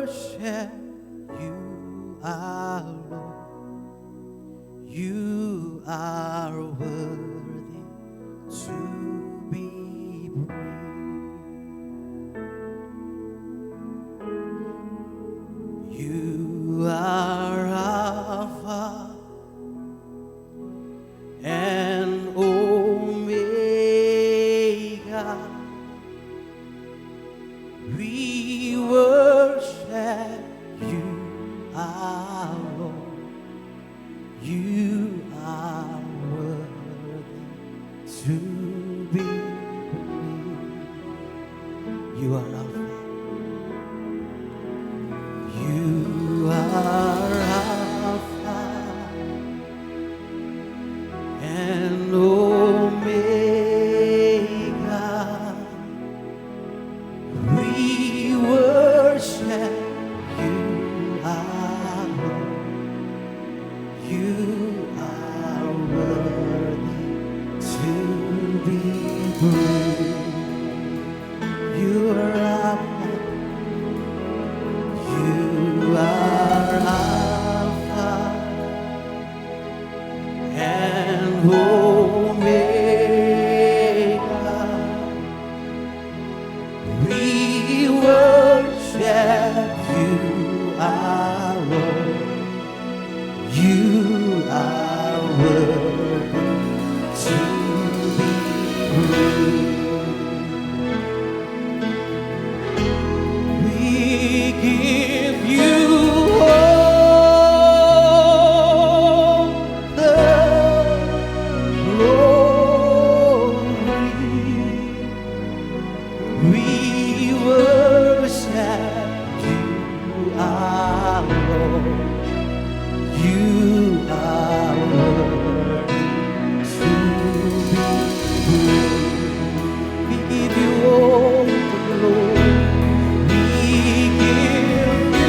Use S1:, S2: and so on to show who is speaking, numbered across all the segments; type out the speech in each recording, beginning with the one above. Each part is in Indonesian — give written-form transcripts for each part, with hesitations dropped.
S1: worship you, our Lord. You are worthy to be praised. You are Alpha and Omega. We worship you, our Lord. You are worthy to be praised. You are Alpha. You are Alpha and Omega. We worship you, our Lord. You are worthy to be praised. You are Alpha. You are Alpha and Omega. We worship you, our Lord. You are worthy to be praised. We give you all the glory. We worship you, our Lord. You are worthy to be praised. We give you all the glory. We give you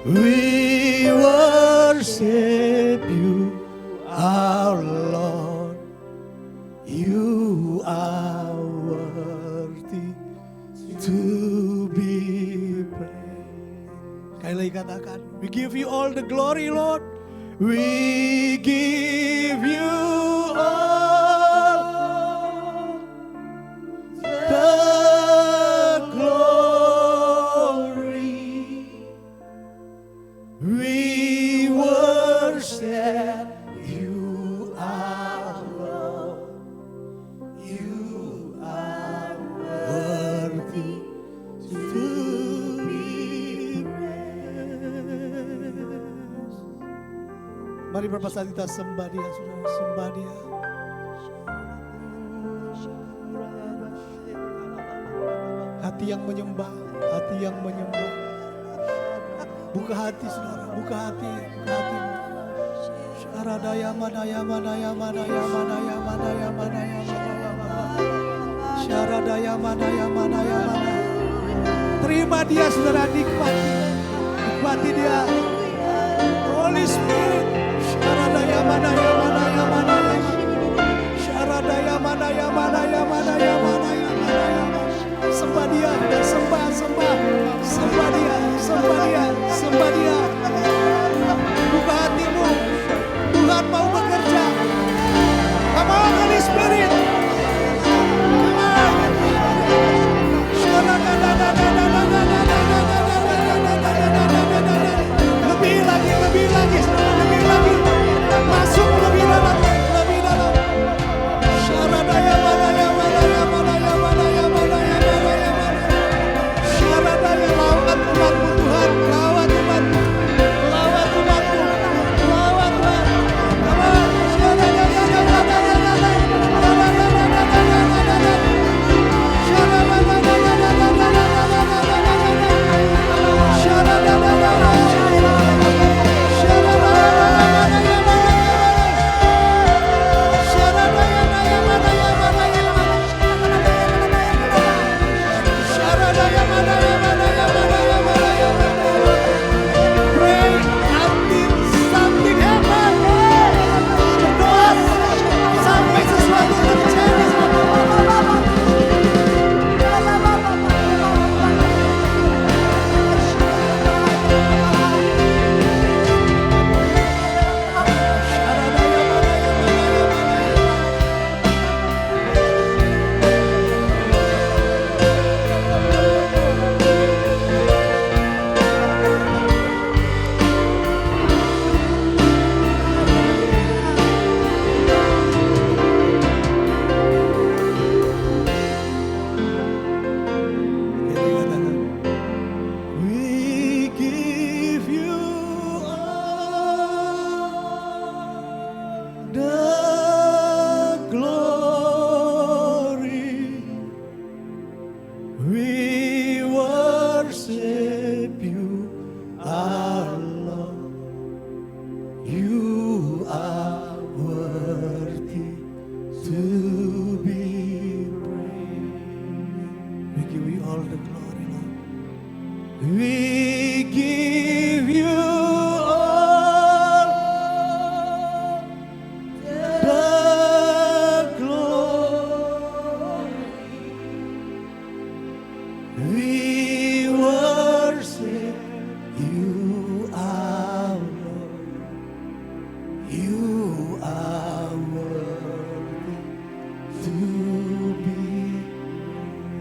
S1: We worship you, our Lord. You are worthy to be praised. Sekali lagi katakan, we give you all the glory, Lord. We give you all the glory. We worship you, our Lord. You are worthy to be praised. Mari beberapa saat kita sembah Dia, saudara, sembah Dia. Hati yang menyembah, hati yang menyembah. Buka hati, saudara, buka hati, buka hati. Syaradaya manaya manaya manaya manaya manaya manaya manaya. Syaradaya manaya manaya manaya. Terima Dia, saudara, nikmati, nikmati Dia. Holy Spirit. Syaradaya manaya manaya manaya. Syaradaya manaya manaya manaya manaya manaya. Sembah Dia, sembah, sembah, sembah Dia, sembah Dia, sembah Dia. Buka hatimu, Tuhan mau bekerja. Come on, Holy Spirit. Come on. Lebih lagi, lebih lagi, lebih lagi. Masuk lebih dalam, lebih dalam. Syaradaya manaya manaya manaya manaya manaya manaya manaya. Syaradaya, lawat umatmu Tuhan, lawat umatmu, lawat umatmu, lawat Tuhan. Come on. Syaradaya manaya manaya. Sampai sesuatu terjadi. We give you all the glory. We worship you, our Lord. You are worthy to be praised. We give you all the glory, Lord. We give you all the glory. We worship you, our Lord. You are worthy to be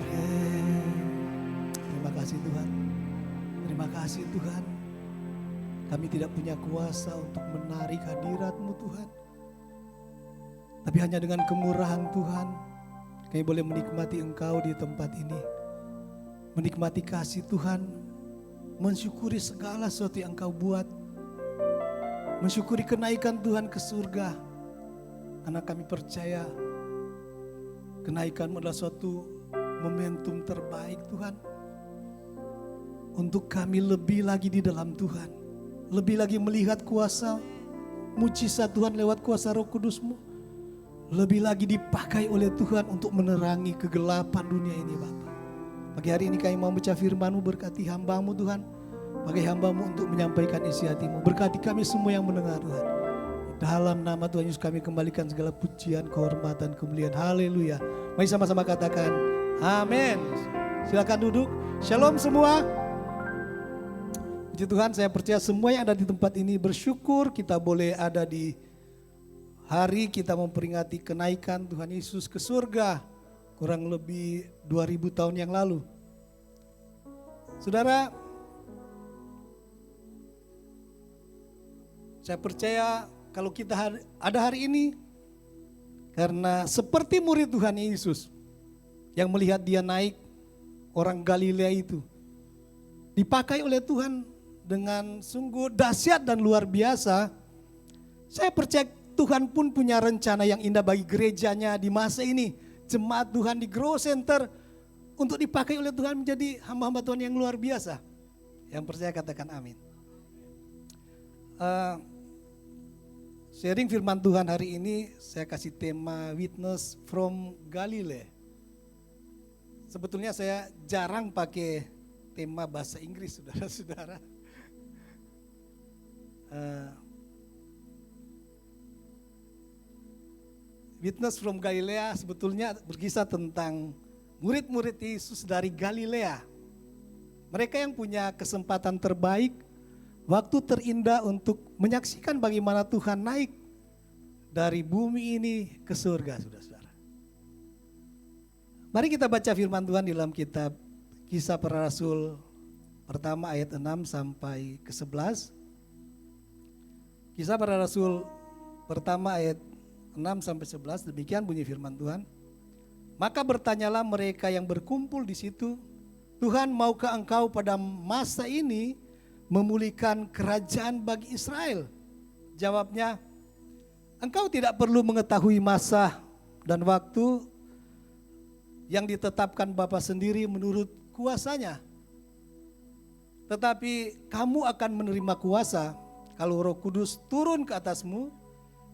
S1: praised. Terima kasih Tuhan. Terima kasih Tuhan. Kami tidak punya kuasa untuk menarik hadirat-Mu Tuhan. Tapi hanya dengan kemurahan Tuhan, kami boleh menikmati Engkau di tempat ini. Menikmati kasih Tuhan, mensyukuri segala sesuatu yang Engkau buat. Mensyukuri kenaikan Tuhan ke surga. Karena kami percaya kenaikan adalah suatu momentum terbaik Tuhan. Untuk kami lebih lagi di dalam Tuhan. Lebih lagi melihat kuasa mujizat Tuhan lewat kuasa Roh Kudus-Mu. Lebih lagi dipakai oleh Tuhan untuk menerangi kegelapan dunia ini Bapa. Pagi hari ini kami mau baca firman-Mu, berkati hamba-Mu Tuhan. Bagi hamba-Mu untuk menyampaikan isi hati-Mu. Berkati kami semua yang mendengar Tuhan. Dalam nama Tuhan Yesus kami kembalikan segala pujian, kehormatan, kemuliaan. Haleluya. Mari sama-sama katakan amin. Silakan duduk. Shalom semua. Puji Tuhan, saya percaya semua yang ada di tempat ini bersyukur kita boleh ada di hari kita memperingati kenaikan Tuhan Yesus ke surga. Kurang lebih 2000 tahun yang lalu. Saudara, saya percaya kalau kita ada hari ini, karena seperti murid Tuhan Yesus yang melihat dia naik, orang Galilea itu dipakai oleh Tuhan dengan sungguh dahsyat dan luar biasa. Saya percaya Tuhan pun punya rencana yang indah bagi gerejanya di masa ini. Jemaat Tuhan di Grow Center untuk dipakai oleh Tuhan menjadi hamba-hamba Tuhan yang luar biasa. Yang percaya katakan amin. Sharing firman Tuhan hari ini saya kasih tema Witness from Galilee. Sebetulnya saya jarang pakai tema bahasa Inggris, saudara-saudara. Witness from Galilea sebetulnya berkisah tentang murid-murid Yesus dari Galilea. Mereka yang punya kesempatan terbaik, waktu terindah untuk menyaksikan bagaimana Tuhan naik dari bumi ini ke surga, saudara-saudara. Mari kita baca firman Tuhan di dalam kitab Kisah Para Rasul pertama ayat 6 sampai ke 11. Kisah Para Rasul pertama ayat 6 sampai 11, demikian bunyi firman Tuhan. Maka bertanyalah mereka yang berkumpul di situ, Tuhan, maukah engkau pada masa ini memulihkan kerajaan bagi Israel? Jawabnya, engkau tidak perlu mengetahui masa dan waktu yang ditetapkan Bapa sendiri menurut kuasanya. Tetapi kamu akan menerima kuasa kalau Roh Kudus turun ke atasmu,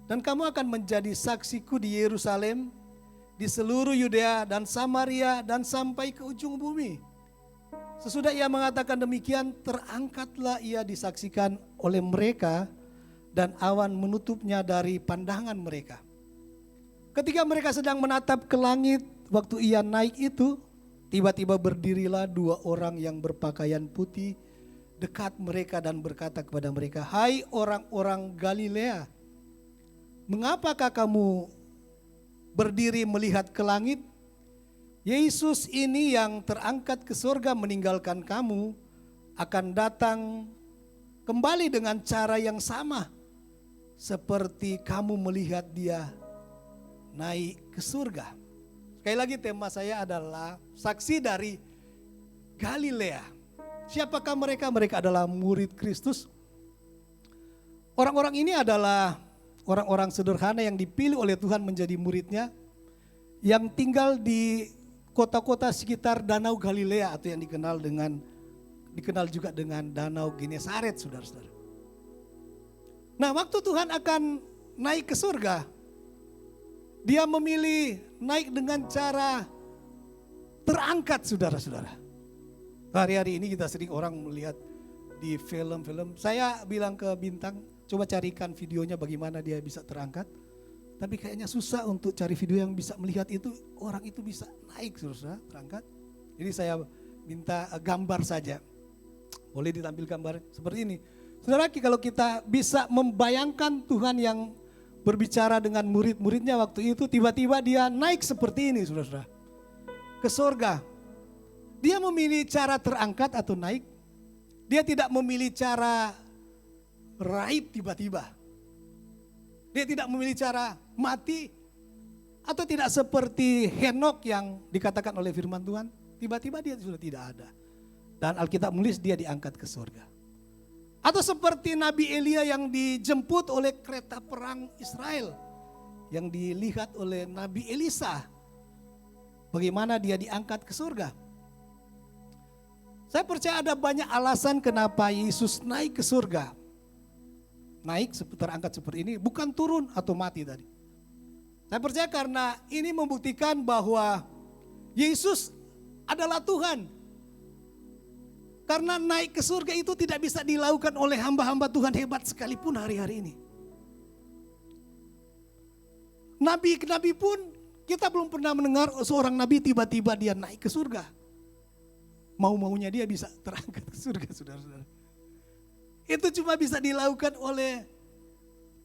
S1: dan kamu akan menjadi saksiku di Yerusalem, di seluruh Yudea dan Samaria dan sampai ke ujung bumi. Sesudah ia mengatakan demikian, terangkatlah ia disaksikan oleh mereka dan awan menutupnya dari pandangan mereka. Ketika mereka sedang menatap ke langit, waktu ia naik itu, tiba-tiba berdirilah dua orang yang berpakaian putih dekat mereka dan berkata kepada mereka, hai orang-orang Galilea, mengapakah kamu berdiri melihat ke langit? Yesus ini yang terangkat ke surga meninggalkan kamu akan datang kembali dengan cara yang sama seperti kamu melihat dia naik ke surga. Sekali lagi tema saya adalah saksi dari Galilea. Siapakah mereka? Mereka adalah murid Kristus. Orang-orang ini adalah orang-orang sederhana yang dipilih oleh Tuhan menjadi muridnya, yang tinggal di kota-kota sekitar Danau Galilea atau yang dikenal juga dengan Danau Genesaret, saudara-saudara. Nah, waktu Tuhan akan naik ke surga, dia memilih naik dengan cara terangkat, saudara-saudara. Hari-hari ini kita sering orang melihat di film-film. Saya bilang ke Bintang, coba carikan videonya bagaimana dia bisa terangkat. Tapi kayaknya susah untuk cari video yang bisa melihat itu, orang itu bisa naik, saudara, terangkat. Jadi saya minta gambar saja. Boleh ditampil gambar seperti ini. Saudara, kalau kita bisa membayangkan Tuhan yang berbicara dengan murid-muridnya waktu itu, tiba-tiba dia naik seperti ini, saudara, ke surga. Dia memilih cara terangkat atau naik. Dia tidak memilih cara raib tiba-tiba. Dia tidak memilih cara mati, atau tidak seperti Henok yang dikatakan oleh firman Tuhan, tiba-tiba dia sudah tidak ada. Dan Alkitab menulis dia diangkat ke surga. Atau seperti Nabi Elia yang dijemput oleh kereta perang Israel, yang dilihat oleh Nabi Elisa, bagaimana dia diangkat ke surga. Saya percaya ada banyak alasan kenapa Yesus naik ke surga. Naik terangkat seperti ini, bukan turun atau mati tadi. Saya percaya karena ini membuktikan bahwa Yesus adalah Tuhan. Karena naik ke surga itu tidak bisa dilakukan oleh hamba-hamba Tuhan hebat sekalipun hari-hari ini. Nabi-nabi pun kita belum pernah mendengar seorang nabi tiba-tiba dia naik ke surga. Mau-maunya dia bisa terangkat ke surga, saudara-saudara. Itu cuma bisa dilakukan oleh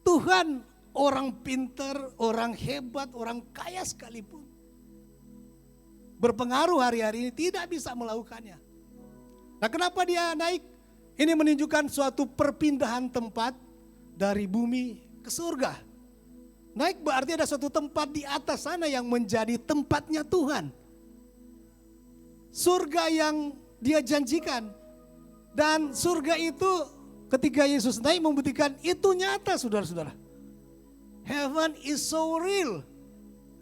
S1: Tuhan. Orang pintar, orang hebat, orang kaya sekalipun. Berpengaruh hari-hari ini tidak bisa melakukannya. Nah, kenapa dia naik? Ini menunjukkan suatu perpindahan tempat dari bumi ke surga. Naik berarti ada suatu tempat di atas sana yang menjadi tempatnya Tuhan. Surga yang dia janjikan. Dan surga itu ketika Yesus naik membuktikan itu nyata, saudara-saudara. Heaven is so real.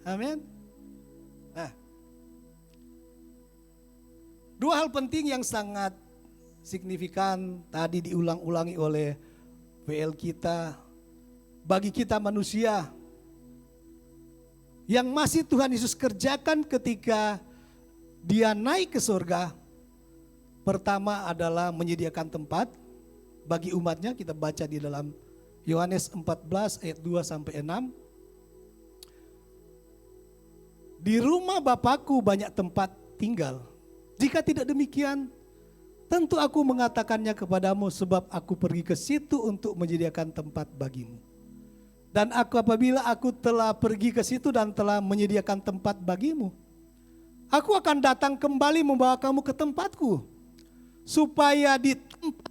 S1: Amin. Nah, dua hal penting yang sangat signifikan tadi diulang-ulangi oleh WL kita. Bagi kita manusia yang masih Tuhan Yesus kerjakan ketika dia naik ke surga. Pertama adalah menyediakan tempat bagi umatnya. Kita baca di dalam Yohanes 14 ayat 2 sampai 6. Di rumah Bapakku banyak tempat tinggal. Jika tidak demikian, tentu aku mengatakannya kepadamu sebab aku pergi ke situ untuk menyediakan tempat bagimu. Dan apabila aku telah pergi ke situ dan telah menyediakan tempat bagimu, aku akan datang kembali membawa kamu ke tempatku, supaya di tempat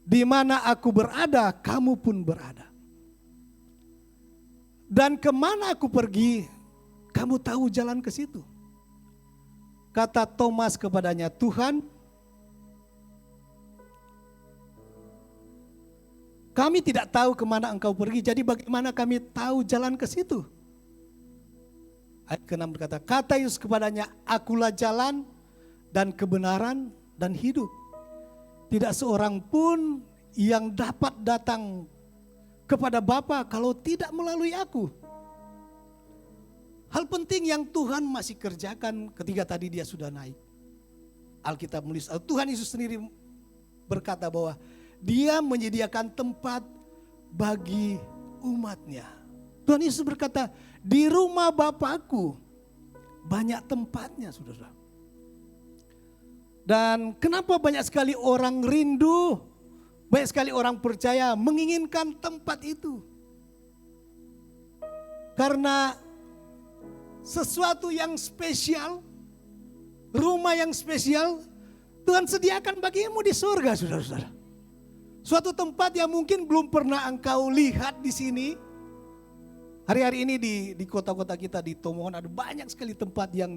S1: di mana aku berada, kamu pun berada. Dan kemana aku pergi, kamu tahu jalan ke situ. Kata Thomas kepadanya, Tuhan, kami tidak tahu kemana engkau pergi, jadi bagaimana kami tahu jalan ke situ? Ayat ke-6 berkata, kata Yesus kepadanya, akulah jalan dan kebenaran dan hidup. Tidak seorang pun yang dapat datang kepada Bapa kalau tidak melalui aku. Hal penting yang Tuhan masih kerjakan ketika tadi dia sudah naik. Alkitab menulis, Tuhan Yesus sendiri berkata bahwa dia menyediakan tempat bagi umatnya. Tuhan Yesus berkata, di rumah Bapakku banyak tempatnya, saudara. Dan kenapa banyak sekali orang rindu, banyak sekali orang percaya menginginkan tempat itu? Karena sesuatu yang spesial, rumah yang spesial, Tuhan sediakan bagimu di surga, saudara-saudara. Suatu tempat yang mungkin belum pernah engkau lihat di sini. Hari-hari ini di kota-kota kita di Tomohon ada banyak sekali tempat yang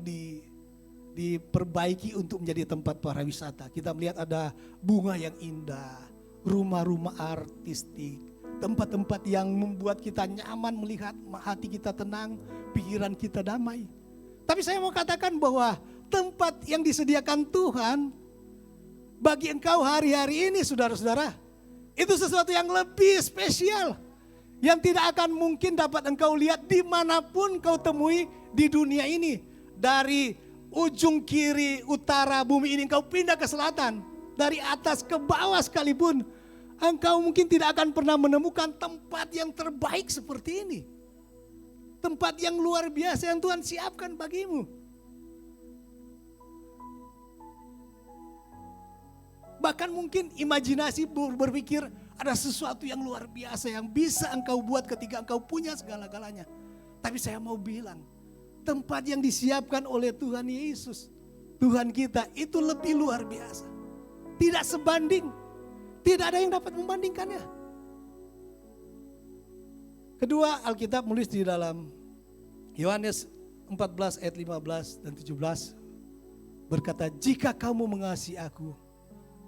S1: diperbaiki untuk menjadi tempat para wisata. Kita melihat ada bunga yang indah, rumah-rumah artistik, tempat-tempat yang membuat kita nyaman melihat, hati kita tenang, pikiran kita damai. Tapi saya mau katakan bahwa tempat yang disediakan Tuhan bagi engkau hari-hari ini, saudara-saudara, itu sesuatu yang lebih spesial, yang tidak akan mungkin dapat engkau lihat dimanapun kau temui di dunia ini. Dari ujung kiri utara bumi ini engkau pindah ke selatan, dari atas ke bawah sekalipun, engkau mungkin tidak akan pernah menemukan tempat yang terbaik seperti ini. Tempat yang luar biasa yang Tuhan siapkan bagimu. Bahkan mungkin imajinasi berpikir ada sesuatu yang luar biasa yang bisa engkau buat ketika engkau punya segala-galanya. Tapi saya mau bilang, tempat yang disiapkan oleh Tuhan Yesus, Tuhan kita, itu lebih luar biasa. Tidak sebanding, tidak ada yang dapat membandingkannya. Kedua, Alkitab menulis di dalam Yohanes 14 ayat 15 dan 17 berkata, jika kamu mengasihi aku,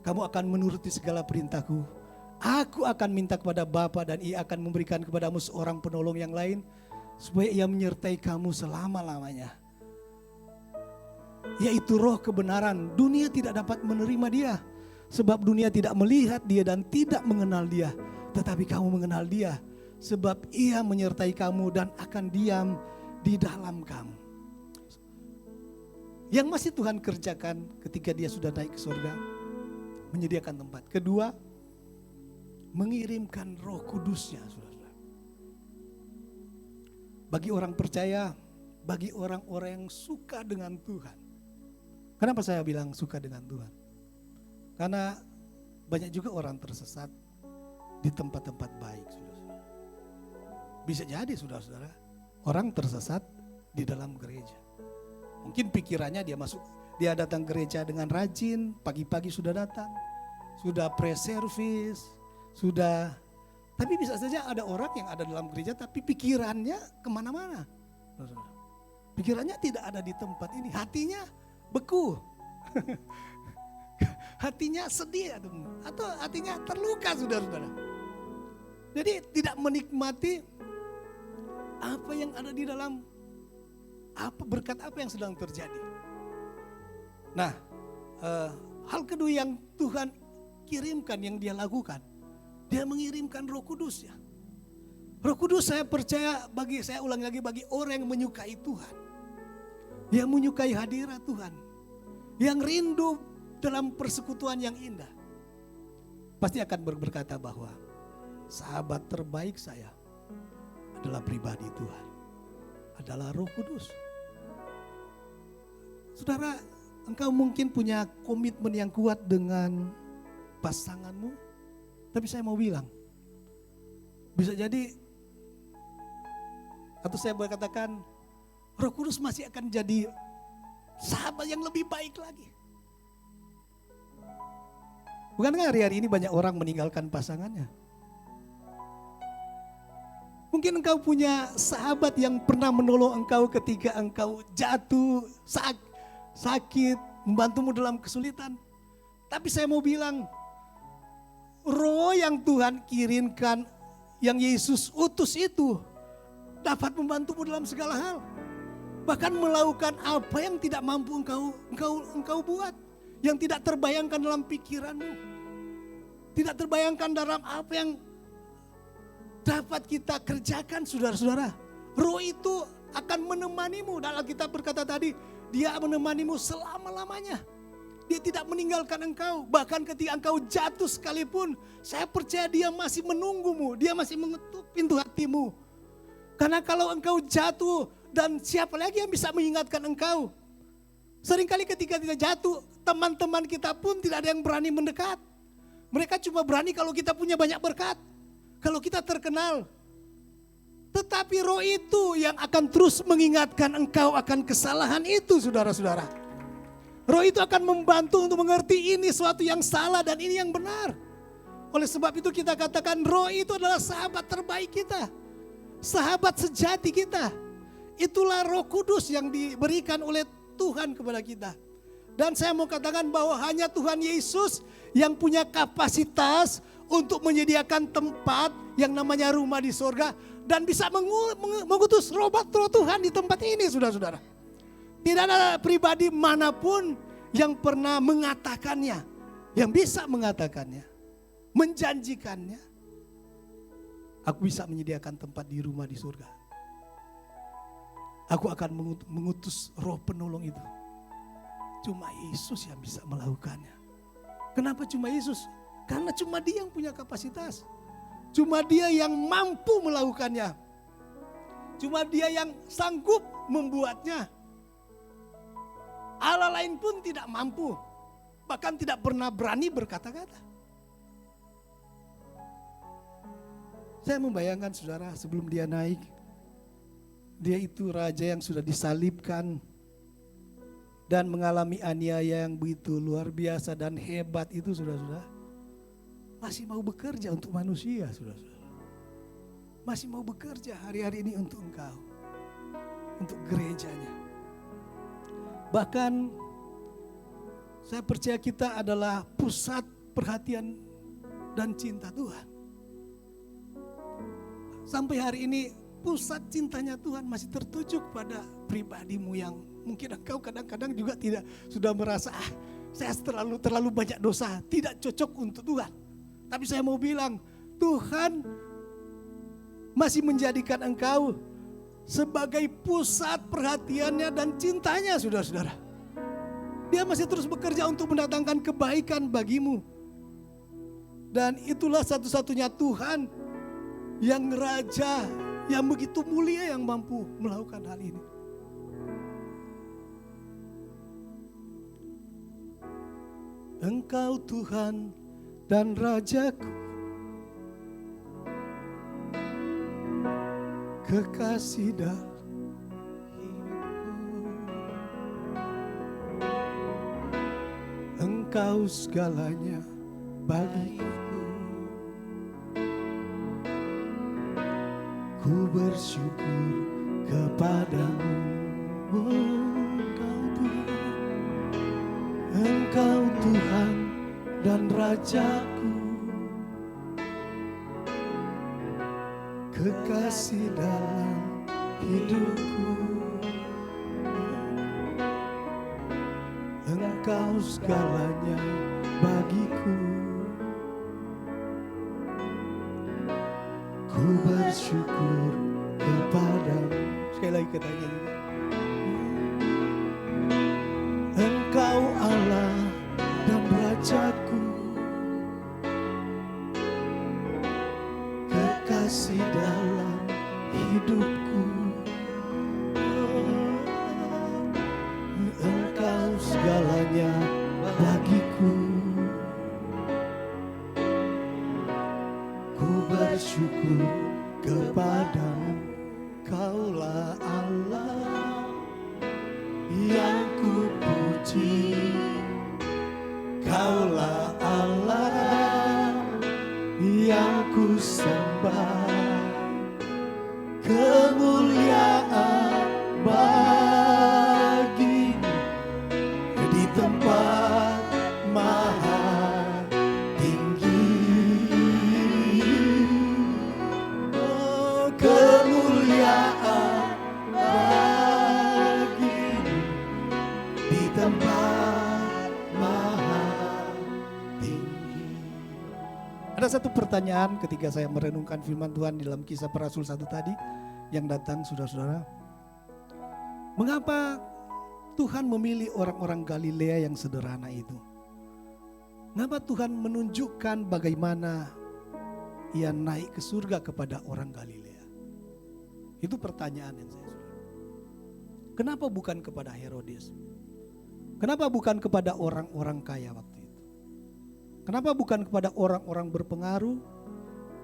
S1: kamu akan menuruti segala perintahku. Aku akan minta kepada Bapa dan Ia akan memberikan kepadamu seorang penolong yang lain, supaya Ia menyertai kamu selama-lamanya. Yaitu roh kebenaran. Dunia tidak dapat menerima Dia, sebab dunia tidak melihat Dia dan tidak mengenal Dia. Tetapi kamu mengenal Dia, sebab Ia menyertai kamu dan akan diam di dalam kamu. Yang masih Tuhan kerjakan ketika dia sudah naik ke surga, menyediakan tempat. Kedua, mengirimkan Roh Kudusnya, saudara. Bagi orang percaya, bagi orang-orang yang suka dengan Tuhan. Kenapa saya bilang suka dengan Tuhan? Karena banyak juga orang tersesat di tempat-tempat baik, saudara-saudara. Bisa jadi, saudara-saudara, orang tersesat di dalam gereja. Mungkin pikirannya dia datang gereja dengan rajin, pagi-pagi sudah datang, sudah pre-service, tapi bisa saja ada orang yang ada dalam gereja tapi pikirannya kemana-mana. Pikirannya tidak ada di tempat ini, hatinya beku, hatinya sedih atau hatinya terluka, saudara-saudara. Jadi tidak menikmati apa yang ada di dalam, berkat apa yang sedang terjadi. Nah, hal kedua yang Tuhan kirimkan, yang dia lakukan, dia mengirimkan Roh Kudus ya. Roh Kudus saya percaya saya ulang lagi, bagi orang yang menyukai Tuhan, yang menyukai hadirat Tuhan, yang rindu dalam persekutuan yang indah, pasti akan berkata bahwa sahabat terbaik saya adalah pribadi Tuhan, adalah Roh Kudus. Saudara, engkau mungkin punya komitmen yang kuat dengan pasanganmu, tapi saya mau bilang, bisa jadi, atau saya boleh katakan, Roh Kudus masih akan jadi sahabat yang lebih baik lagi. Bukankah hari-hari ini banyak orang meninggalkan pasangannya? Mungkin engkau punya sahabat yang pernah menolong engkau ketika engkau jatuh, sakit, membantumu dalam kesulitan. Tapi saya mau bilang, Roh yang Tuhan kirimkan, yang Yesus utus itu dapat membantumu dalam segala hal. Bahkan melakukan apa yang tidak mampu engkau buat, yang tidak terbayangkan dalam pikiranmu, tidak terbayangkan dalam apa yang dapat kita kerjakan, saudara-saudara. Roh itu akan menemanimu. Dalam Alkitab berkata tadi, dia menemanimu selama-lamanya. Dia tidak meninggalkan engkau. Bahkan ketika engkau jatuh sekalipun, saya percaya dia masih menunggumu. Dia masih mengetuk pintu hatimu. Karena kalau engkau jatuh, dan siapa lagi yang bisa mengingatkan engkau? Seringkali ketika kita jatuh, teman-teman kita pun tidak ada yang berani mendekat. Mereka cuma berani kalau kita punya banyak berkat, kalau kita terkenal. Tetapi Roh itu yang akan terus mengingatkan engkau akan kesalahan itu, saudara-saudara. Roh itu akan membantu untuk mengerti ini suatu yang salah dan ini yang benar. Oleh sebab itu kita katakan Roh itu adalah sahabat terbaik kita, sahabat sejati kita. Itulah Roh Kudus yang diberikan oleh Tuhan kepada kita. Dan saya mau katakan bahwa hanya Tuhan Yesus yang punya kapasitas untuk menyediakan tempat yang namanya rumah di sorga, dan bisa mengutus Roh Tuhan di tempat ini, saudara-saudara. Tidak ada pribadi manapun yang pernah mengatakannya, yang bisa mengatakannya, menjanjikannya. Aku bisa menyediakan tempat di rumah di surga. Aku akan mengutus Roh penolong itu. Cuma Yesus yang bisa melakukannya. Kenapa cuma Yesus? Karena cuma dia yang punya kapasitas. Cuma dia yang mampu melakukannya. Cuma dia yang sanggup membuatnya. Allah lain pun tidak mampu. Bahkan tidak pernah berani berkata-kata. Saya membayangkan, saudara, sebelum dia naik, dia itu raja yang sudah disalibkan dan mengalami aniaya yang begitu luar biasa dan hebat itu, saudara-saudara. Masih mau bekerja untuk manusia, saudara-saudara. Masih mau bekerja hari-hari ini untuk engkau, untuk gerejanya. Bahkan saya percaya kita adalah pusat perhatian dan cinta Tuhan. Sampai hari ini pusat cintanya Tuhan masih tertuju kepada pribadimu yang mungkin engkau kadang-kadang juga sudah merasa saya terlalu banyak dosa, tidak cocok untuk Tuhan. Tapi saya mau bilang, Tuhan masih menjadikan engkau sebagai pusat perhatiannya dan cintanya, saudara-saudara. Dia masih terus bekerja untuk mendatangkan kebaikan bagimu. Dan itulah satu-satunya Tuhan yang raja, yang begitu mulia yang mampu melakukan hal ini. Engkau Tuhan dan Rajaku, kekasih dalam hidupku. Engkau segalanya bagiku. Ku bersyukur kepadamu, Engkau Tuhan. Engkau Tuhan dan Rajaku, kekasih dalam hidupku. Engkau segalanya bagiku. Ku bersyukur kepadamu. Sekali lagi kita nyanyi. Engkau Allah dan Rajaku, kekasih dalam hidupku. Engkau segalanya bagiku. Ku bersyukur kepadamu. Kaulah Allah yang ku puji. Kaulah Allah yang ku sembah. Kemuliaan bagimu di tempat maha tinggi. Oh, kemuliaan bagimu di tempat maha tinggi. Ada satu pertanyaan ketika saya merenungkan firman Tuhan di dalam Kisah Para Rasul 1 tadi yang datang, saudara-saudara. Mengapa Tuhan memilih orang-orang Galilea yang sederhana itu? Mengapa Tuhan menunjukkan bagaimana ia naik ke surga kepada orang Galilea? Itu pertanyaan yang saya sudah. Kenapa bukan kepada Herodes? Kenapa bukan kepada orang-orang kaya waktu itu? Kenapa bukan kepada orang-orang berpengaruh,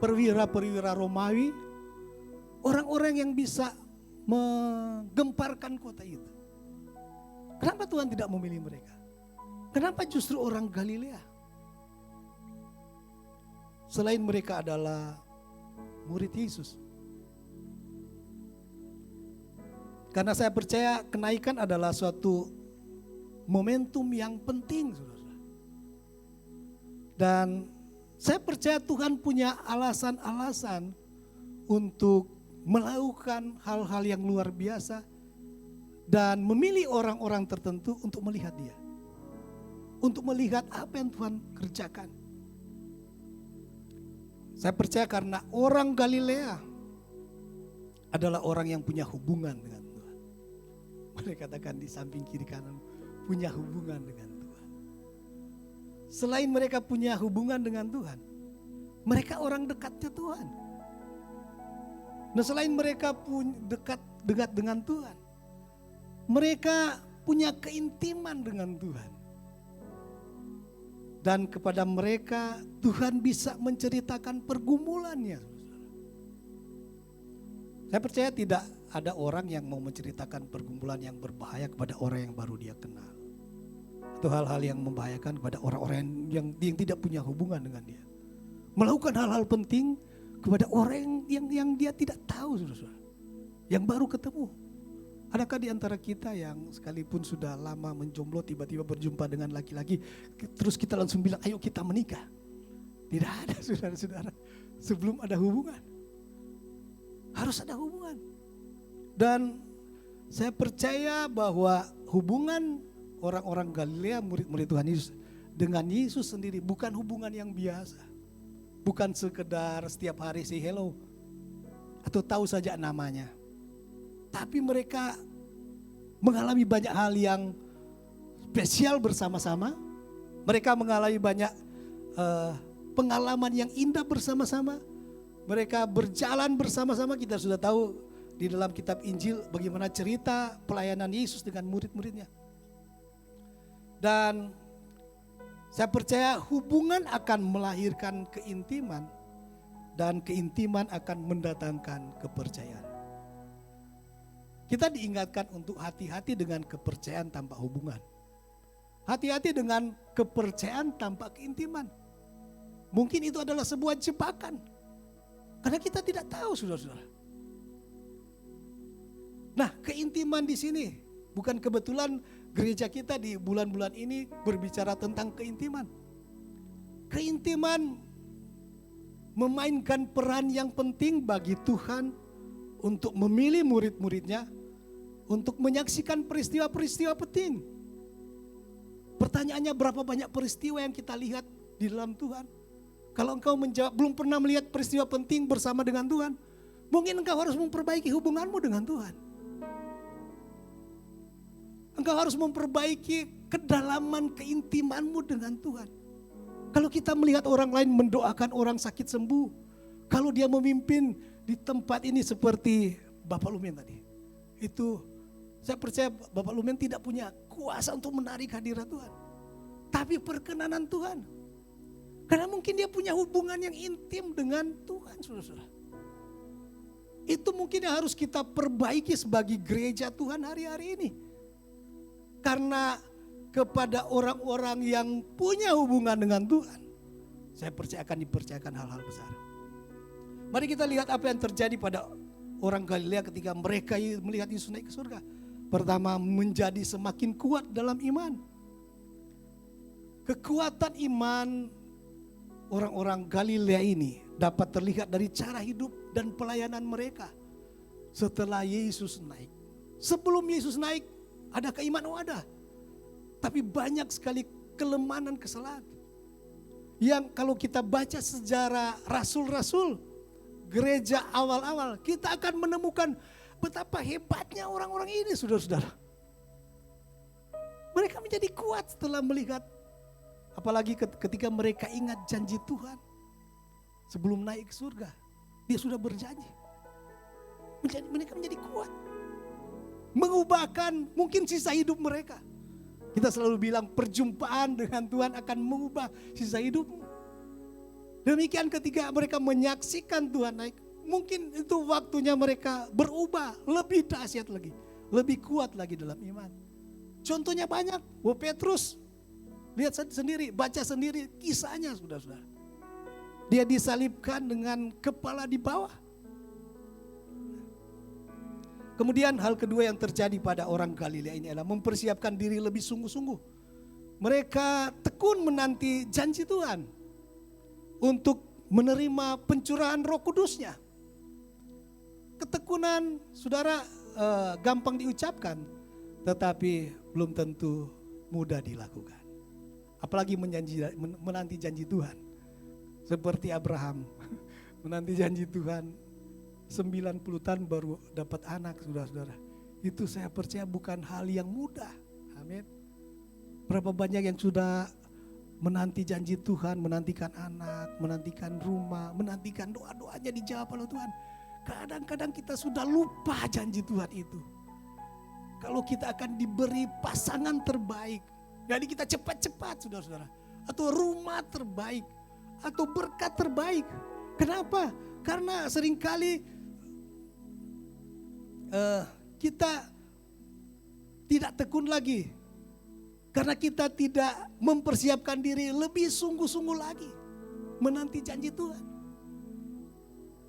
S1: perwira-perwira Romawi, orang-orang yang bisa menggemparkan kota itu? Kenapa Tuhan tidak memilih mereka? Kenapa justru orang Galilea? Selain mereka adalah murid Yesus. Karena saya percaya kenaikan adalah suatu momentum yang penting, saudara. Dan saya percaya Tuhan punya alasan-alasan untuk melakukan hal-hal yang luar biasa dan memilih orang-orang tertentu untuk melihat dia. Untuk melihat apa yang Tuhan kerjakan. Saya percaya karena orang Galilea adalah orang yang punya hubungan dengan Tuhan. Mereka katakan di samping kiri kanan punya hubungan dengan Tuhan. Selain mereka punya hubungan dengan Tuhan, mereka orang dekatnya Tuhan. Nah, selain mereka pun dekat dengan Tuhan, mereka punya keintiman dengan Tuhan. Dan kepada mereka Tuhan bisa menceritakan pergumulannya. Saya percaya tidak ada orang yang mau menceritakan pergumulan yang berbahaya kepada orang yang baru dia kenal. Atau hal-hal yang membahayakan kepada orang-orang yang tidak punya hubungan dengan dia. Melakukan hal-hal penting kepada orang yang dia tidak tahu, saudara-saudara. Yang baru ketemu. Adakah di antara kita yang sekalipun sudah lama menjomblo tiba-tiba berjumpa dengan laki-laki, terus kita langsung bilang ayo kita menikah? Tidak ada, saudara-saudara. Sebelum ada hubungan. Harus ada hubungan. Dan saya percaya bahwa hubungan orang-orang Galilea, murid-murid Tuhan Yesus dengan Yesus sendiri bukan hubungan yang biasa. Bukan sekedar setiap hari say hello atau tahu saja namanya. Tapi mereka mengalami banyak hal yang spesial bersama-sama. Mereka mengalami banyak pengalaman yang indah bersama-sama. Mereka berjalan bersama-sama. Kita sudah tahu di dalam kitab Injil bagaimana cerita pelayanan Yesus dengan murid-muridnya. Dan saya percaya hubungan akan melahirkan keintiman, dan keintiman akan mendatangkan kepercayaan. Kita diingatkan untuk hati-hati dengan kepercayaan tanpa hubungan. Hati-hati dengan kepercayaan tanpa keintiman. Mungkin itu adalah sebuah jebakan. Karena kita tidak tahu, saudara-saudara. Nah, keintiman di sini bukan kebetulan gereja kita di bulan-bulan ini berbicara tentang keintiman. Keintiman memainkan peran yang penting bagi Tuhan untuk memilih murid-muridnya untuk menyaksikan peristiwa-peristiwa penting. Pertanyaannya, berapa banyak peristiwa yang kita lihat di dalam Tuhan? Kalau engkau menjawab belum pernah melihat peristiwa penting bersama dengan Tuhan, mungkin engkau harus memperbaiki hubunganmu dengan Tuhan. Engkau harus memperbaiki kedalaman keintimanmu dengan Tuhan. Kalau kita melihat orang lain mendoakan orang sakit sembuh, kalau dia memimpin di tempat ini seperti Bapak Lumen tadi, itu saya percaya Bapak Lumen tidak punya kuasa untuk menarik hadirat Tuhan, tapi perkenanan Tuhan. Karena mungkin dia punya hubungan yang intim dengan Tuhan, saudara-saudara. Itu mungkin yang harus kita perbaiki sebagai gereja Tuhan hari-hari ini. Karena kepada orang-orang yang punya hubungan dengan Tuhan, saya percaya akan dipercayakan hal-hal besar. Mari kita lihat apa yang terjadi pada orang Galilea ketika mereka melihat Yesus naik ke surga. Pertama, menjadi semakin kuat dalam iman. Kekuatan iman orang-orang Galilea ini dapat terlihat dari cara hidup dan pelayanan mereka setelah Yesus naik. Sebelum Yesus naik, ada keimanan, ada. Tapi banyak sekali kelemahan dan kesalahan. Yang kalau kita baca sejarah rasul-rasul, gereja awal-awal, kita akan menemukan betapa hebatnya orang-orang ini, saudara-saudara. Mereka menjadi kuat setelah melihat, apalagi ketika mereka ingat janji Tuhan. Sebelum naik ke surga, dia sudah berjanji. Mereka menjadi kuat. Mengubahkan mungkin sisa hidup mereka. Kita selalu bilang perjumpaan dengan Tuhan akan mengubah sisa hidupmu. Demikian ketika mereka menyaksikan Tuhan naik, mungkin itu waktunya mereka berubah lebih dahsyat lagi, lebih kuat lagi dalam iman. Contohnya banyak. Petrus, lihat sendiri, baca sendiri kisahnya, saudara-saudara. Dia disalibkan dengan kepala di bawah. Kemudian hal kedua yang terjadi pada orang Galilea ini adalah mempersiapkan diri lebih sungguh-sungguh. Mereka tekun menanti janji Tuhan untuk menerima pencurahan Roh Kudus-Nya. Ketekunan, saudara, gampang diucapkan, tetapi belum tentu mudah dilakukan. Apalagi menanti janji Tuhan. Seperti Abraham menanti janji Tuhan 90 tahun baru dapat anak, saudara-saudara. Itu saya percaya bukan hal yang mudah. Amin. Berapa banyak yang sudah menanti janji Tuhan, menantikan anak, menantikan rumah, menantikan doa-doanya dijawab oleh Tuhan. Kadang-kadang kita sudah lupa janji Tuhan itu. Kalau kita akan diberi pasangan terbaik, jadi kita cepat-cepat, saudara-saudara. Atau rumah terbaik, atau berkat terbaik. Kenapa? Karena seringkali kita tidak tekun lagi. Karena kita tidak mempersiapkan diri lebih sungguh-sungguh lagi menanti janji Tuhan.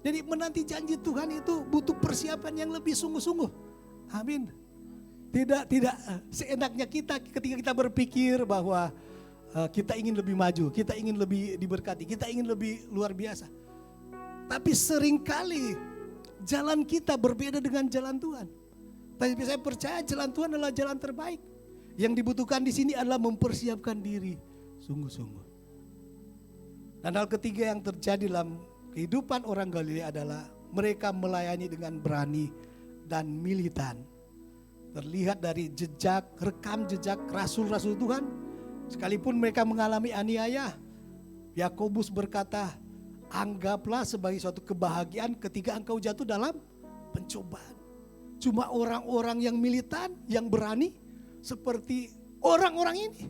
S1: Jadi menanti janji Tuhan itu butuh persiapan yang lebih sungguh-sungguh. Amin. Tidak seenaknya kita ketika kita berpikir bahwa kita ingin lebih maju, kita ingin lebih diberkati, kita ingin lebih luar biasa. Tapi seringkali jalan kita berbeda dengan jalan Tuhan. Tapi saya percaya jalan Tuhan adalah jalan terbaik. Yang dibutuhkan di sini adalah mempersiapkan diri sungguh-sungguh. Dan hal ketiga yang terjadi dalam kehidupan orang Galilea adalah mereka melayani dengan berani dan militan. Terlihat dari rekam jejak rasul-rasul Tuhan. Sekalipun mereka mengalami aniaya, Yakobus berkata, anggaplah sebagai suatu kebahagiaan ketika engkau jatuh dalam pencobaan. Cuma orang-orang yang militan, yang berani, seperti orang-orang ini,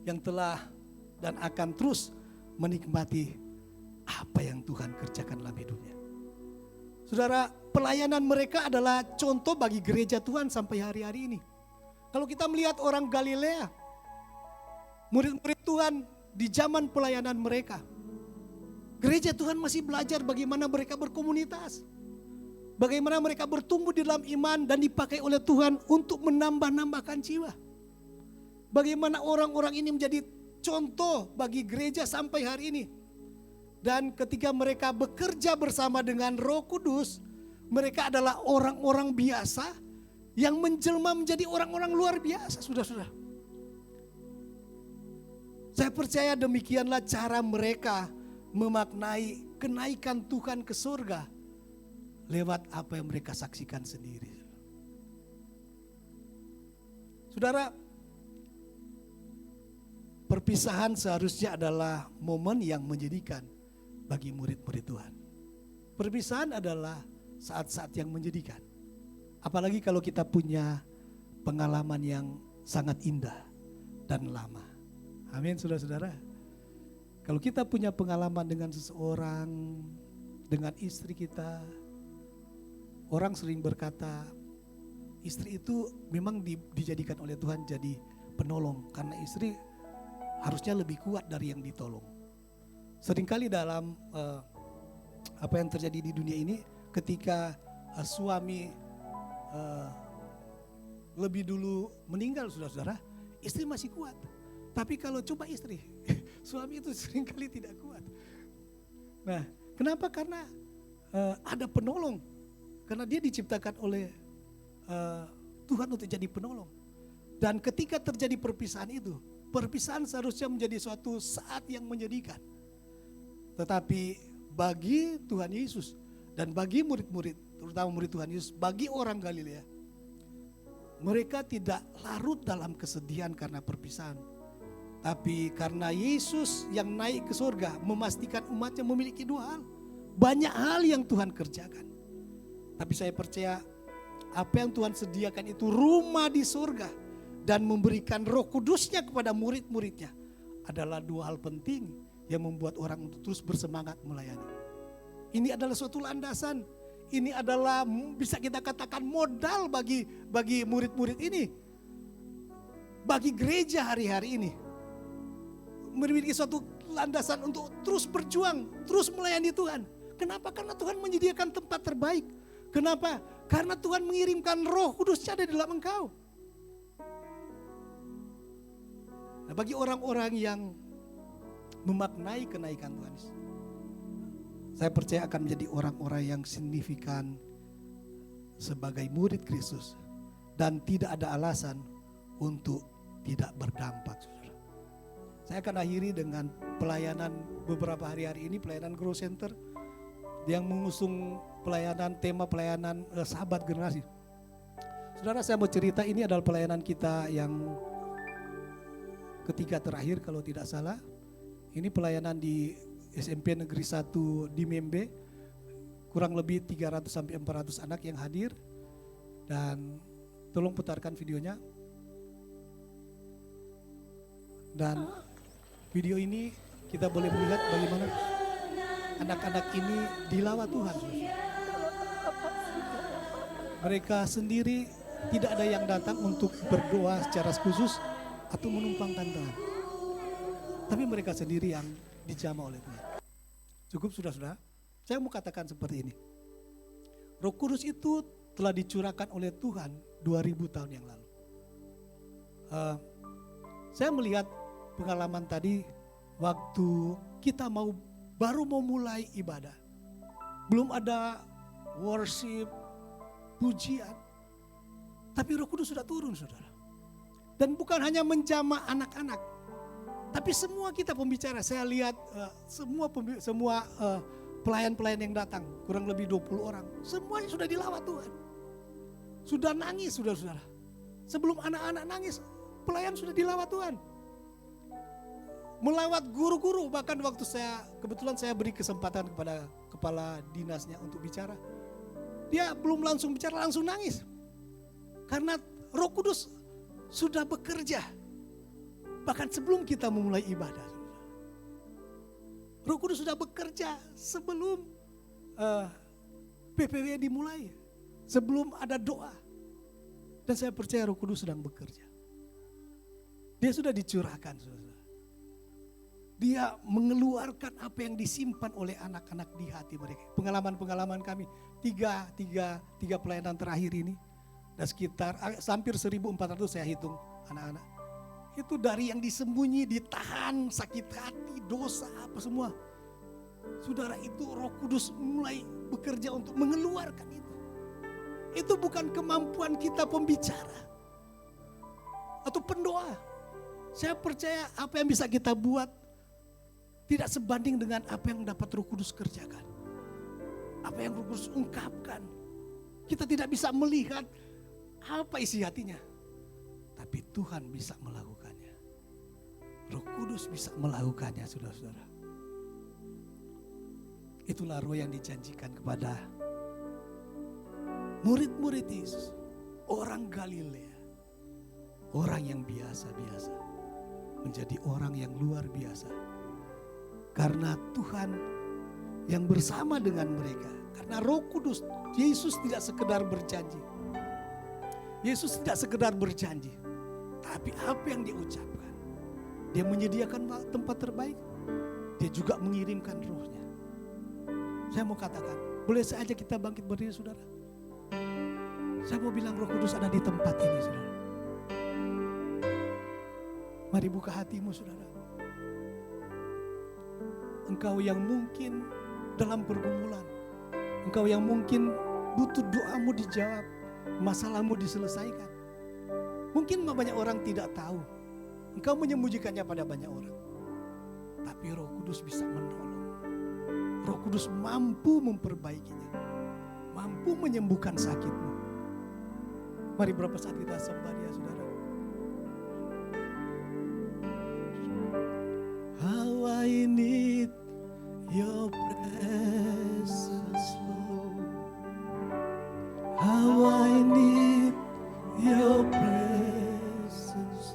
S1: yang telah dan akan terus menikmati apa yang Tuhan kerjakan dalam hidupnya. Saudara, pelayanan mereka adalah contoh bagi gereja Tuhan sampai hari-hari ini. Kalau kita melihat orang Galilea, murid-murid Tuhan di zaman pelayanan mereka, gereja Tuhan masih belajar bagaimana mereka berkomunitas. Bagaimana mereka bertumbuh di dalam iman dan dipakai oleh Tuhan untuk menambah-nambahkan jiwa. Bagaimana orang-orang ini menjadi contoh bagi gereja sampai hari ini. Dan ketika mereka bekerja bersama dengan Roh Kudus, mereka adalah orang-orang biasa yang menjelma menjadi orang-orang luar biasa, saudara-saudara. Saya percaya demikianlah cara mereka memaknai kenaikan Tuhan ke surga lewat apa yang mereka saksikan sendiri. Saudara, perpisahan seharusnya adalah momen yang menjadikan bagi murid-murid Tuhan. Perpisahan adalah saat-saat yang menjadikan. Apalagi kalau kita punya pengalaman yang sangat indah dan lama. Amin, saudara-saudara. Kalau kita punya pengalaman dengan seseorang, dengan istri kita, orang sering berkata, istri itu memang dijadikan oleh Tuhan jadi penolong. Karena istri harusnya lebih kuat dari yang ditolong. Seringkali dalam apa yang terjadi di dunia ini, ketika suami lebih dulu meninggal, saudara-saudara, istri masih kuat. Tapi kalau coba istri, suami itu seringkali tidak kuat. Nah, kenapa? Karena ada penolong. Karena dia diciptakan oleh Tuhan untuk jadi penolong. Dan ketika terjadi perpisahan itu, perpisahan seharusnya menjadi suatu saat yang menjadikan. Tetapi bagi Tuhan Yesus dan bagi murid-murid, terutama murid Tuhan Yesus, bagi orang Galilea, mereka tidak larut dalam kesedihan karena perpisahan. Tapi karena Yesus yang naik ke surga memastikan umatnya memiliki dua hal. Banyak hal yang Tuhan kerjakan. Tapi saya percaya apa yang Tuhan sediakan itu rumah di surga dan memberikan Roh Kudusnya kepada murid-muridnya adalah dua hal penting yang membuat orang untuk terus bersemangat melayani. Ini adalah suatu landasan. Ini adalah bisa kita katakan modal bagi murid-murid ini. Bagi gereja hari-hari ini. Memiliki suatu landasan untuk terus berjuang, terus melayani Tuhan. Kenapa? Karena Tuhan menyediakan tempat terbaik. Kenapa? Karena Tuhan mengirimkan Roh Kudusnya ada di dalam engkau. Nah, bagi orang-orang yang memaknai kenaikan Tuhan, saya percaya akan menjadi orang-orang yang signifikan sebagai murid Kristus dan tidak ada alasan untuk tidak berdampak. Saya akan akhiri dengan pelayanan beberapa hari-hari ini, pelayanan Grow Center yang mengusung tema pelayanan sahabat generasi. Saudara, saya mau cerita, ini adalah pelayanan kita yang ketiga terakhir kalau tidak salah. Ini pelayanan di SMP Negeri 1 di Membe. Kurang lebih 300 sampai 400 anak yang hadir. Dan tolong putarkan videonya. Dan video ini kita boleh melihat bagaimana anak-anak ini dilawat Tuhan. Mereka sendiri tidak ada yang datang untuk berdoa secara khusus atau menumpangkan Tuhan. Tapi mereka sendiri yang dijamah oleh Tuhan. Cukup sudah-sudah. Saya mau katakan seperti ini. Roh Kudus itu telah dicurahkan oleh Tuhan 2000 tahun yang lalu. Saya melihat pengalaman tadi waktu kita baru mau mulai ibadah. Belum ada worship, pujian. Tapi Roh Kudus sudah turun, saudara. Dan bukan hanya menjamah anak-anak. Tapi semua kita pembicara, saya lihat semua pelayan-pelayan yang datang, kurang lebih 20 orang, semuanya sudah dilawat Tuhan. Sudah nangis, saudara-saudara. Sebelum anak-anak nangis, pelayan sudah dilawat Tuhan. Melawat guru-guru, bahkan waktu kebetulan saya beri kesempatan kepada kepala dinasnya untuk bicara. Dia belum langsung bicara, langsung nangis. Karena Roh Kudus sudah bekerja. Bahkan sebelum kita memulai ibadah. Roh Kudus sudah bekerja sebelum PPW dimulai. Sebelum ada doa. Dan saya percaya Roh Kudus sedang bekerja. Dia sudah dicurahkan, saudara. Dia mengeluarkan apa yang disimpan oleh anak-anak di hati mereka. Pengalaman-pengalaman kami, tiga pelayanan terakhir ini. Dan sekitar hampir 1.400 saya hitung anak-anak. Itu dari yang disembunyi, ditahan, sakit hati, dosa, apa semua. Saudara, itu Roh Kudus mulai bekerja untuk mengeluarkan itu. Itu bukan kemampuan kita pembicara atau pendoa. Saya percaya apa yang bisa kita buat tidak sebanding dengan apa yang dapat Roh Kudus kerjakan. Apa yang Roh Kudus ungkapkan. Kita tidak bisa melihat apa isi hatinya. Tapi Tuhan bisa melakukannya. Roh Kudus bisa melakukannya, saudara-saudara. Itulah roh yang dijanjikan kepada murid-murid Yesus. Orang Galilea. Orang yang biasa-biasa. Menjadi orang yang luar biasa. Karena Tuhan yang bersama dengan mereka. Karena Roh Kudus, Yesus tidak sekedar berjanji. Yesus tidak sekedar berjanji. Tapi apa yang dia ucapkan. Dia menyediakan tempat terbaik. Dia juga mengirimkan rohnya. Saya mau katakan, boleh saja kita bangkit berdiri, saudara. Saya mau bilang Roh Kudus ada di tempat ini, saudara. Mari buka hatimu, saudara. Engkau yang mungkin dalam pergumulan. Engkau yang mungkin butuh doamu dijawab. Masalahmu diselesaikan. Mungkin banyak orang tidak tahu. Engkau menyembunyikannya pada banyak orang. Tapi Roh Kudus bisa menolong. Roh Kudus mampu memperbaikinya. Mampu menyembuhkan sakitmu. Mari berapa saat kita sembah dia, saudara. How I need your presence, Lord. How I need your presence,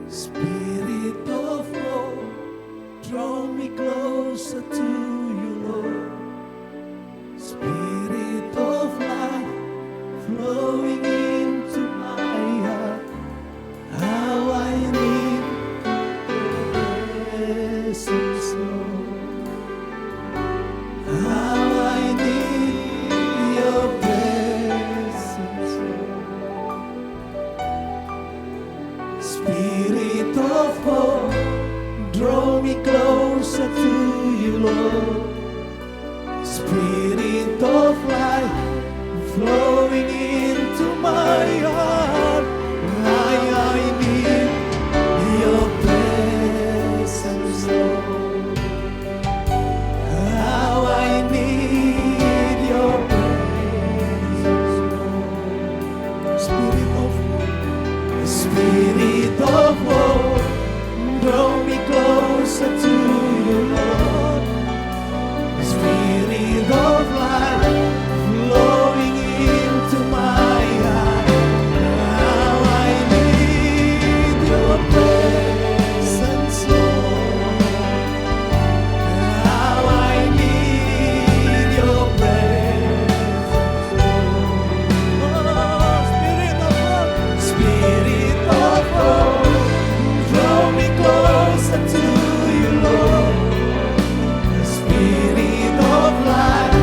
S1: Spirit of God, draw me closer to you, Lord. Spirit of life, flowing into my heart. How I need your presence, Lord. How I need your presence, Lord. Spirit of God, draw me closer to you, Lord. Spirit of life, flowing into my heart. I need your presence, Lord. How I need your presence, Lord. Spirit of God, Spirit of God, draw me closer to you, Lord. Spirit of life, flowing into my heart. How I need your presence, Lord. How I need your presence, Lord. Oh, Spirit of God, Spirit of God, draw me closer to you, Lord. Spirit of life,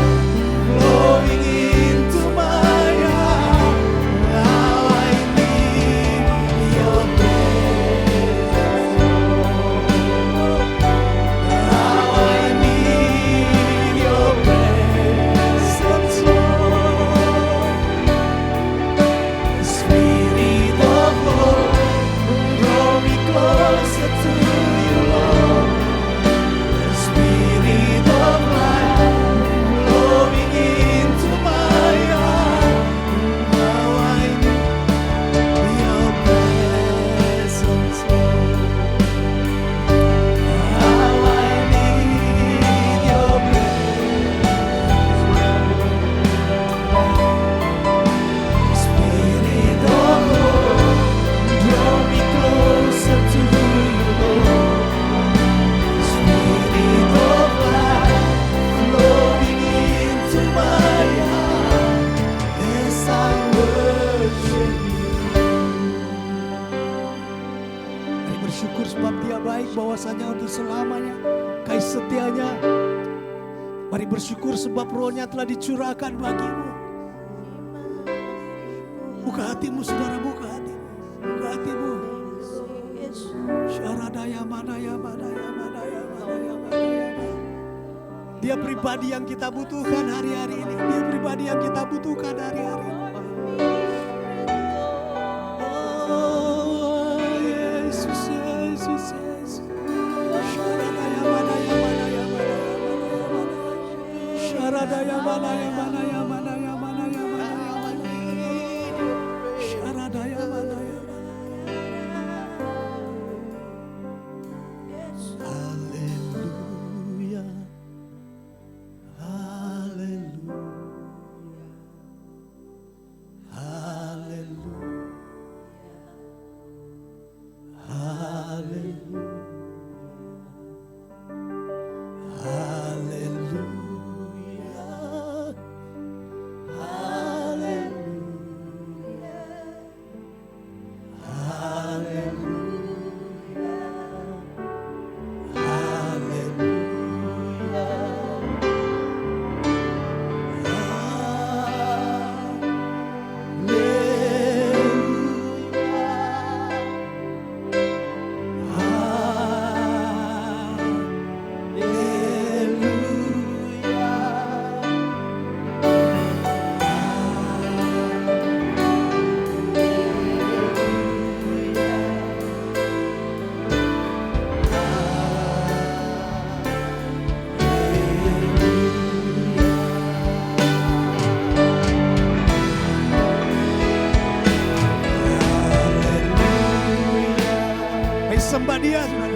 S1: bersyukur sebab Dia baik, bahwasanya untuk selamanya kasih setianya. Mari bersyukur sebab Roh-Nya telah dicurahkan bagimu. Buka hatimu saudara, buka hatimu. Buka hatimu. Syaradaya manaya manaya manaya manaya manaya. Dia pribadi yang kita butuhkan hari-hari ini. Dia pribadi yang kita butuhkan hari-hari ini. Oh Yesus, Yesus, Yesus. Syaradaya manaya manaya manaya manaya manaya. Syaradaya manaya manaya manaya manaya manaya. Syaradaya manaya. Haleluya. Haleluya. Haleluya. Haleluya. Sembah Dia.